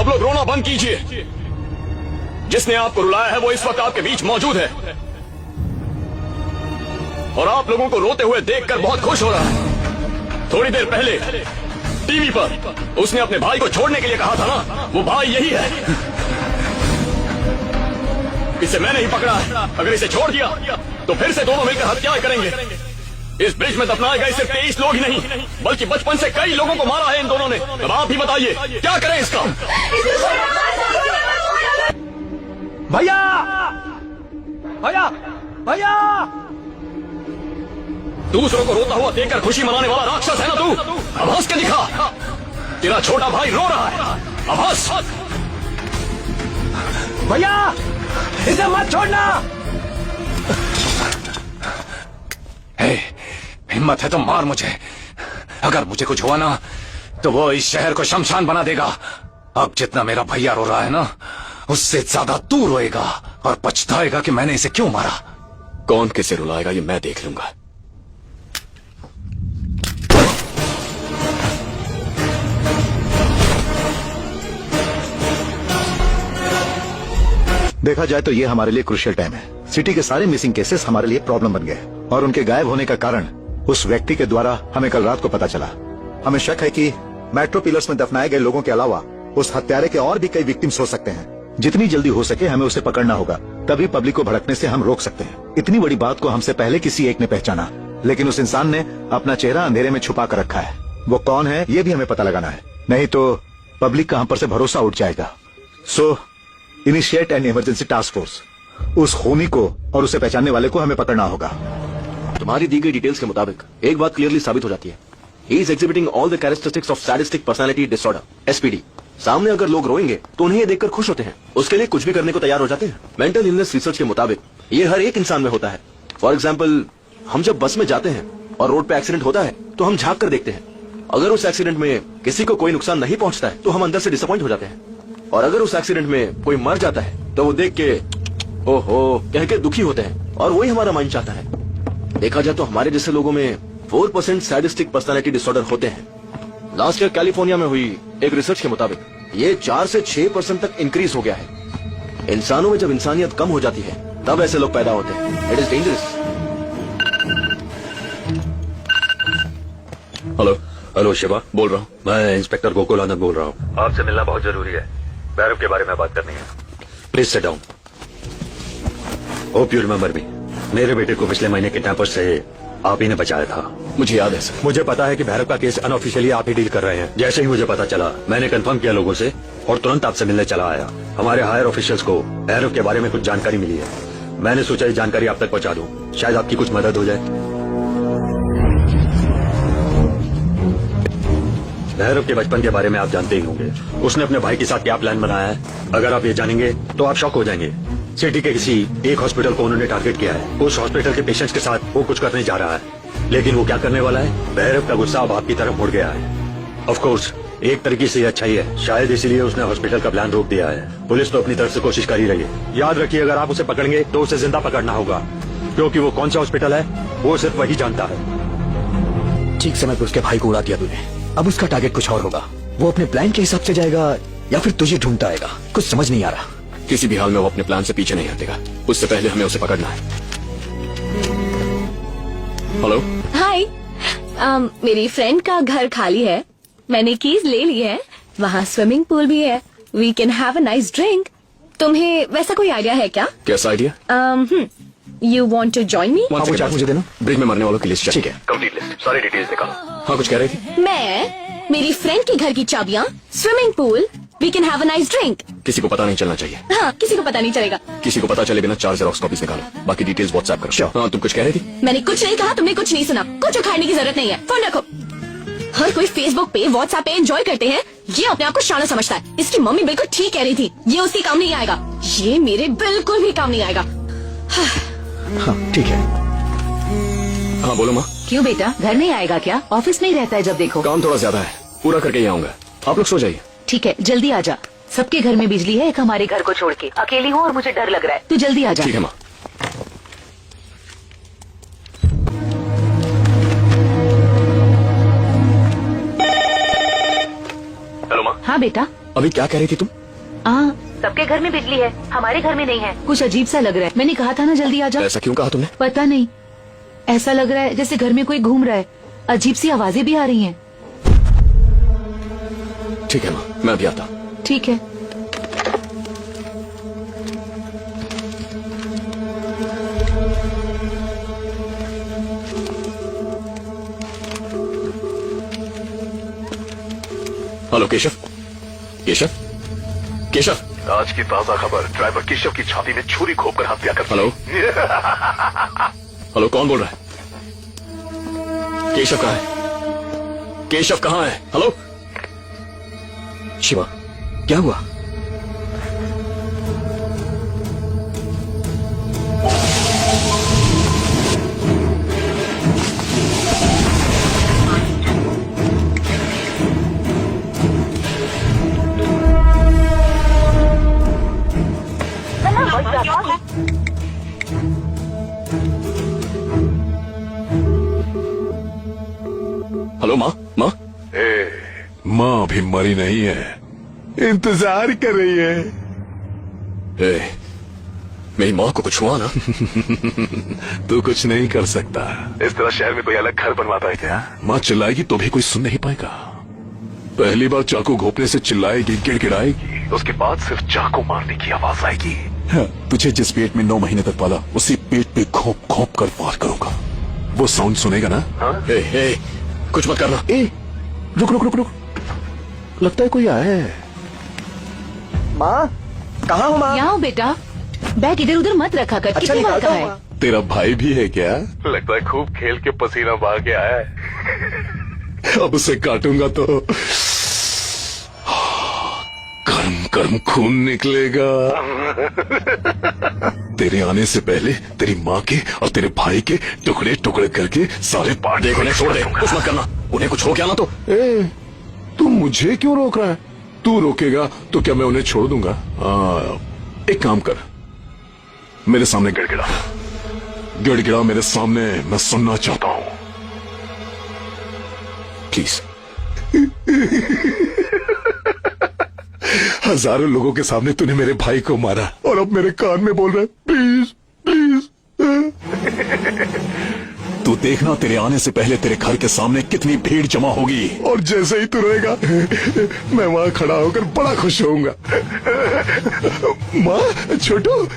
सब लोग रोना बंद कीजिए। जिसने आपको रुलाया है वो इस वक्त आपके बीच मौजूद है और आप लोगों को रोते हुए देखकर बहुत खुश हो रहा है। थोड़ी देर पहले टीवी पर उसने अपने भाई को छोड़ने के लिए कहा था ना, वो भाई यही है। इसे मैंने ही पकड़ा है। अगर इसे छोड़ दिया तो फिर से दोनों मिलकर हत्याएं करेंगे। इस ब्रिज में दफनाए गए सिर्फ 23 लोग ही नहीं बल्कि बचपन से कई लोगों को मारा है इन दोनों ने। अब आप ही बताइए क्या करें इसका। भैया भैया भैया, दूसरों को रोता हुआ देखकर खुशी मनाने वाला राक्षस है ना तू। अब हंस के दिखा। तेरा छोटा भाई रो रहा है, अब हंस। भैया इसे मत छोड़ना। हिम्मत है तो मार मुझे। अगर मुझे कुछ हुआ ना तो वो इस शहर को शमशान बना देगा। अब जितना मेरा भैया रो रहा है ना उससे ज्यादा तू रोएगा और पछताएगा कि मैंने इसे क्यों मारा। कौन किसे रुलाएगा ये मैं देख लूंगा। देखा जाए तो ये हमारे लिए क्रूशियल टाइम है। सिटी के सारे मिसिंग केसेस हमारे लिए प्रॉब्लम बन गए और उनके गायब होने का कारण उस व्यक्ति के द्वारा हमें कल रात को पता चला। हमें शक है कि मेट्रो पिलर्स में दफनाए गए लोगों के अलावा उस हत्यारे के और भी कई विक्टिम्स हो सकते हैं। जितनी जल्दी हो सके हमें उसे पकड़ना होगा, तभी पब्लिक को भड़कने से हम रोक सकते हैं। इतनी बड़ी बात को हमसे पहले किसी एक ने पहचाना, लेकिन उस इंसान ने अपना चेहरा अंधेरे में छुपा कर रखा है। वो कौन है ये भी हमें पता लगाना है, नहीं तो पब्लिक का हम पर से भरोसा उठ जाएगा। So initiate an emergency task force. उस खूनी को और उसे पहचानने वाले को हमें पकड़ना होगा। तुम्हारी दी गई डिटेल्स के मुताबिक एक बात क्लियरली साबित हो जाती है। He is exhibiting all the characteristics of sadistic personality disorder, SPD. सामने अगर लोग रोएंगे तो उन्हें ये देखकर खुश होते हैं, उसके लिए कुछ भी करने को तैयार हो जाते हैं। मेंटल इलनेस रिसर्च के मुताबिक ये हर एक इंसान में होता है। फॉर एग्जाम्पल, हम जब बस में जाते हैं और रोड पे एक्सीडेंट होता है तो हम झांक कर देखते हैं। अगर उस एक्सीडेंट में किसी को कोई नुकसान नहीं पहुंचता है तो हम अंदर से डिसअपॉइंट हो जाते हैं, और अगर उस एक्सीडेंट में कोई मर जाता है तो वो देख के ओहो कह के दुखी होते हैं, और वही हमारा माइंड चाहता है। देखा जाए तो हमारे जैसे लोगों में 4% सैडिस्टिक पर्सनालिटी डिसऑर्डर होते हैं। लास्ट ईयर कैलिफोर्निया में हुई एक रिसर्च के मुताबिक ये 4 से 6% तक इंक्रीज हो गया है। इंसानों में जब इंसानियत कम हो जाती है तब ऐसे लोग पैदा होते हैं। It is dangerous. Hello hello Shiva बोल रहा हूँ। मैं इंस्पेक्टर गोकुल आनंद बोल रहा हूँ। आपसे मिलना बहुत जरूरी है। भैरव के बारे में बात करनी है। Please sit down. Hope you remember me. मेरे बेटे को पिछले महीने किडनैपर्स से आप ही ने बचाया था। मुझे याद है सर। मुझे पता है कि भैरव का केस अनऑफिशियली आप ही डील कर रहे हैं। जैसे ही मुझे पता चला मैंने कंफर्म किया लोगों से और तुरंत आपसे मिलने चला आया। हमारे हायर ऑफिशियल्स को भैरव के बारे में कुछ जानकारी मिली है। मैंने सोचा ये जानकारी आप तक पहुंचा दूं, शायद आपकी कुछ मदद हो जाए। भैरव के बचपन के बारे में आप जानते ही होंगे। उसने अपने भाई के साथ क्या प्लान बनाया है, अगर आप ये जानेंगे तो आप शॉक हो जाएंगे। सिटी के किसी एक हॉस्पिटल को उन्होंने टारगेट किया है। उस हॉस्पिटल के पेशेंट्स के साथ वो कुछ करने जा रहा है, लेकिन वो क्या करने वाला है, भैरव का गुस्सा अब आपकी तरफ मुड़ गया है। ऑफ कोर्स एक तरीके से ये अच्छा ही है, शायद इसीलिए उसने हॉस्पिटल का प्लान रोक दिया है। पुलिस तो अपनी तरफ से कोशिश कर ही रही है। याद रखिए, अगर आप उसे पकड़ेंगे तो उसे जिंदा पकड़ना होगा, क्योंकि वो कौन सा हॉस्पिटल है वो सिर्फ वही जानता है। ठीक समय पे उसके भाई को उड़ा दिया तूने। अब उसका टारगेट कुछ और होगा। वो अपने प्लान के हिसाब से जाएगा या फिर तुझे ढूंढता आएगा, कुछ समझ नहीं आ रहा। किसी भी हाल में वो अपने प्लान से पीछे नहीं हटेगा। उससे पहले हमें उसे पकड़ना है। हेलो हाय, मेरी फ्रेंड का घर खाली है, मैंने कीज ले ली है। वहाँ स्विमिंग पूल भी है, we can have a nice drink. तुम्हें वैसा कोई आइडिया है क्या? कैसा idea? You want to join me? मुझे देना। ब्रिज में मरने वालों की लिस्ट। ठीक है, कंप्लीट लिस्ट, सारी डिटेल्स निकालो। हाँ कुछ कह रही थी? मैं, मेरी फ्रेंड के घर की चाबियाँ, swimming pool, we can have a nice drink. किसी को पता नहीं चलना चाहिए। हाँ, किसी को पता नहीं चलेगा। किसी को पता चले बिना 4 जेरॉक्स कॉपीज निकालो, बाकी डिटेल्स व्हाट्सएप करो। Sure. हाँ तुम कुछ कह रही थी? मैंने कुछ नहीं कहा, तुमने कुछ नहीं सुना। कुछ उखाड़ने की जरूरत नहीं है, फोन रखो। हर कोई फेसबुक पे, व्हाट्सएप पे एंजॉय करते हैं, ये अपने आप को शाना समझता है। इसकी मम्मी बिल्कुल ठीक कह रही थी, ये उसके काम नहीं आएगा, ये मेरे बिल्कुल भी काम नहीं आएगा। हाँ ठीक है। हाँ बोलो माँ। क्यों बेटा, घर नहीं आएगा क्या? ऑफिस में ही रहता है जब देखो। काम थोड़ा ज्यादा है, पूरा करके ही आऊंगा। आप लोग सो जाइए। ठीक है, जल्दी आ जा। सबके घर में बिजली है, एक हमारे घर को छोड़ के। अकेली हूँ और मुझे डर लग रहा है, तू जल्दी आ जा। ठीक है माँ। हेलो माँ। हाँ बेटा, अभी क्या कह रही थी तुम? हाँ, सबके घर में बिजली है, हमारे घर में नहीं है। कुछ अजीब सा लग रहा है। मैंने कहा था ना जल्दी आ जाओ। ऐसा क्यों कहा तुमने? पता नहीं, ऐसा लग रहा है जैसे घर में कोई घूम रहा है। अजीब सी आवाजें भी आ रही हैं। ठीक है माँ, मैं अभी आता। ठीक है। हेलो केशव, केशव, केशव। आज की ताजा खबर, ड्राइवर केशव की छाती में छुरी घोंपकर हत्या कर। हेलो हेलो, कौन बोल रहा है? केशव कहाँ है? केशव कहाँ है? हेलो शिवा, क्या हुआ? हेलो माँ, माँ। माँ अभी मरी नहीं है, इंतजार कर रही है। ए, मेरी माँ को कुछ हुआ ना? तू कुछ नहीं कर सकता। इस तरह शहर में कोई अलग घर बनवाता है क्या? माँ चिल्लाएगी तो भी कोई सुन नहीं पाएगा। पहली बार चाकू घोंपने से चिल्लाएगी, गिड़गिड़ाएगी, उसके बाद सिर्फ चाकू मारने की आवाज आएगी। हाँ, तुझे जिस पेट में 9 महीने तक पाला, उसी पेट पे घोंप घोंप कर वार करूंगा। वो साउंड सुनेगा ना? ए, कुछ मत करना। रुक रुक रुक रुक, लगता है कोई आया है। माँ, कहाँ हो माँ? यहाँ हो बेटा, बैग इधर उधर मत रखा कर। कितनी बार कहा है? तेरा भाई भी है क्या? लगता है खूब खेल के पसीना बहा के आया है। अब उसे काटूंगा तो गर्म गर्म खून निकलेगा। तेरे आने से पहले तेरी माँ के और तेरे भाई के टुकड़े टुकड़े करके सारे पार्ट। देख, उन्हें छोड़ दे, कुछ मत करना। उन्हें कुछ हो गया ना तो। तू मुझे क्यों रोक रहा है? तू रोकेगा तो क्या मैं उन्हें छोड़ दूंगा? एक काम कर, मेरे सामने गिड़गिड़ा, गिड़गिड़ा मेरे सामने, मैं सुनना चाहता हूं, प्लीज। हजारों लोगों के सामने तूने मेरे भाई को मारा और अब मेरे कान में बोल रहा है प्लीज प्लीज। तू देखना, तेरे आने से पहले तेरे घर के सामने कितनी भीड़ जमा होगी, और जैसे ही तू रहेगा मैं वहां खड़ा होकर बड़ा खुश होऊंगा। माँ, छोटू,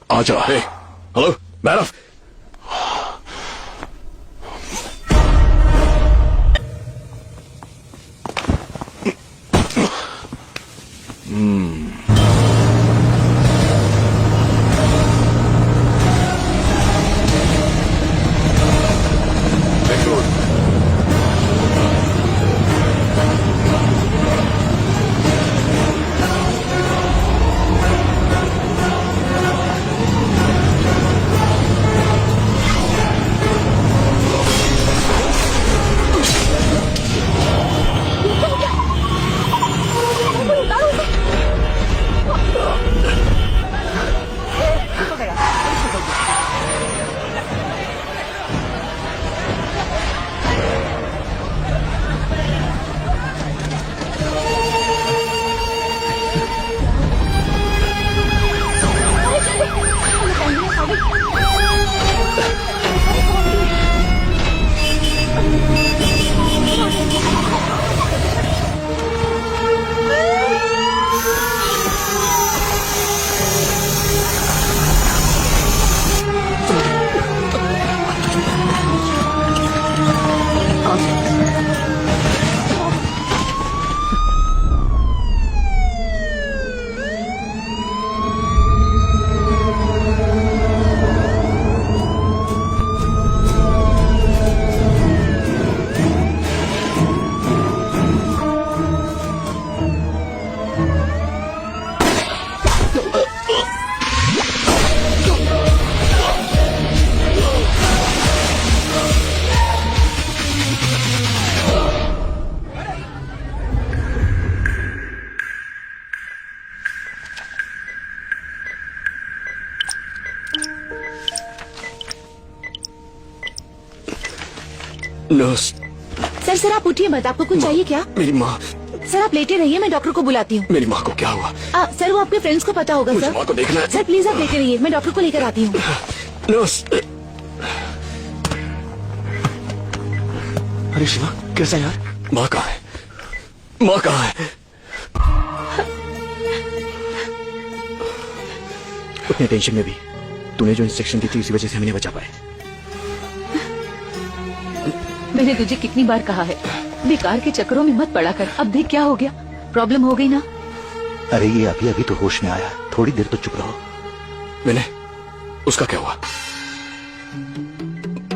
आजा। हेलो बैरफ। नर्स। सर आप उठिए मत, आपको कुछ चाहिए क्या? मेरी माँ। सर आप लेटे रहिए, मैं डॉक्टर को बुलाती हूँ। मेरी माँ को क्या हुआ? सर वो आपके फ्रेंड्स को पता होगा मुझे सर। माँ को देखना है। सर प्लीज आप लेटे रहिए, मैं डॉक्टर को लेकर आती हूँ। नर्स। अरे शिवा कैसा यार? माँ कहाँ है? माँ कहाँ है? उतने टेंशन में भी तूने जो इंस्ट्रक्शन दी थी उसी वजह से हमें नहीं बचा पाए। मैंने तुझे कितनी बार कहा है बेकार के चक्करों में मत पड़ा कर। अब देख क्या हो गया, प्रॉब्लम हो गई ना। अरे ये अभी अभी तो होश में आया, थोड़ी देर तो चुप रहो। मैंने उसका क्या हुआ?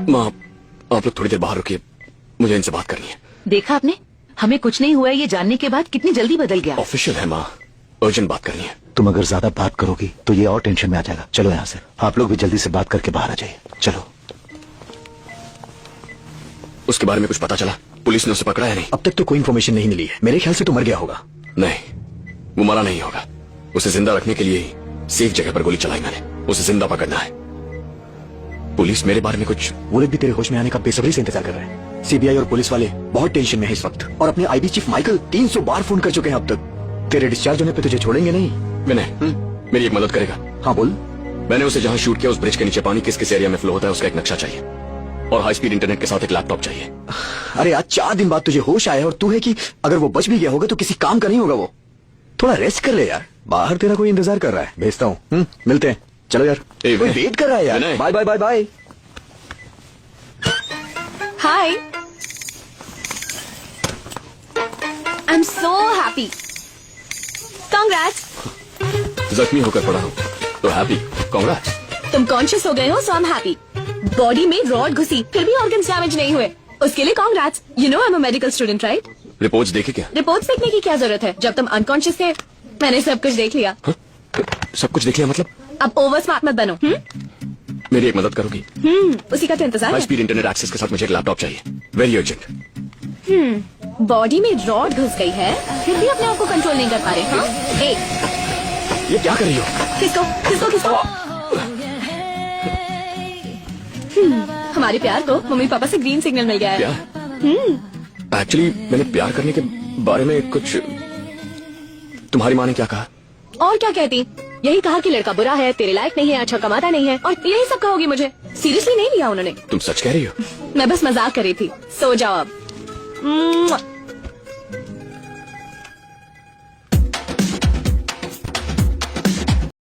माँ आप लोग थोड़ी देर बाहर रुकिए, मुझे इनसे बात करनी है। देखा आपने, हमें कुछ नहीं हुआ है ये जानने के बाद कितनी जल्दी बदल गया। ऑफिशियल है माँ, अर्जेंट बात करनी है। तुम अगर ज्यादा बात करोगी तो ये और टेंशन में आ जाएगा। चलो यहाँ से, आप लोग भी जल्दी से बात करके बाहर आ जाइए। चलो। उसके बारे में कुछ पता चला? पुलिस ने उसे पकड़ा है? नहीं, अब तक तो कोई इन्फॉर्मेशन नहीं मिली है। मेरे ख्याल से तो मर गया होगा। नहीं, वो मरा नहीं होगा। उसे जिंदा रखने के लिए ही सेफ जगह पर गोली चलाई मैंने। उसे जिंदा पकड़ना है। पुलिस मेरे बारे में कुछ, वो लोग भी तेरे होश में आने का बेसब्री से इंतजार कर रहे हैं। सीबीआई और पुलिस वाले बहुत टेंशन में है इस वक्त, और अपने आईबी चीफ माइकल 300 बार फोन कर चुके हैं अब तक। तेरे डिस्चार्ज होने पे तुझे छोड़ेंगे नहीं। मैंने मेरी एक मदद करेगा? हाँ बोल। मैंने उसे जहाँ शूट किया उस ब्रिज के नीचे पानी किस किस एरिया में फ्लो होता है उसका एक नक्शा चाहिए, और हाई स्पीड इंटरनेट के साथ एक लैपटॉप चाहिए। अरे आज 4 दिन बाद तुझे होश आया और तू है कि अगर वो बच भी गया होगा तो किसी काम का नहीं होगा वो। थोड़ा रेस्ट कर ले यार, बाहर तेरा कोई इंतजार कर रहा है। भेजता हूँ, मिलते हैं। चलो यार, कोई वेट कर रहा है यार। Bye bye bye bye. Hi, I am so happy. Congrats. जख्मी होकर पड़ा हूँ तो हैप्पी, कांग्रेट्स। तुम कॉन्शियस हो गए हो सो आई एम हैप्पी। बॉडी में रॉड घुसी फिर भी ऑर्गन्स डैमेज नहीं हुए, उसके लिए congrats. You know I am a medical student right? Reports देखी क्या? रिपोर्ट्स देखने की क्या जरूरत है, जब तुम अनकॉन्शियस थे मैंने सब कुछ देख लिया। सब कुछ देख लिया मतलब? अब ओवर स्मार्ट मत बनो। मेरी एक मदद करोगी? उसी का तो इंतजार हाई है। स्पीड इंटरनेट एक्सेस के साथ मुझे एक लैपटॉप चाहिए, वेरी अर्जेंट। बॉडी में रॉड घुस गई है फिर भी अपने आप को कंट्रोल नहीं कर पा रहे। हाँ ए, ये क्या कर रही हो? किसको किसको किसको? हमारे प्यार को मम्मी पापा से ग्रीन सिग्नल मिल गया है। प्यार? एक्चुअली मैंने प्यार करने के बारे में कुछ, तुम्हारी माँ ने क्या कहा? और क्या कहती, यही कहा कि लड़का बुरा है, तेरे लायक नहीं है, अच्छा कमाता नहीं है, और यही सब कहोगी मुझे। सीरियसली नहीं लिया उन्होंने। तुम सच कह रही हो? मैं बस मजाक कर रही थी। सो जाओ अब।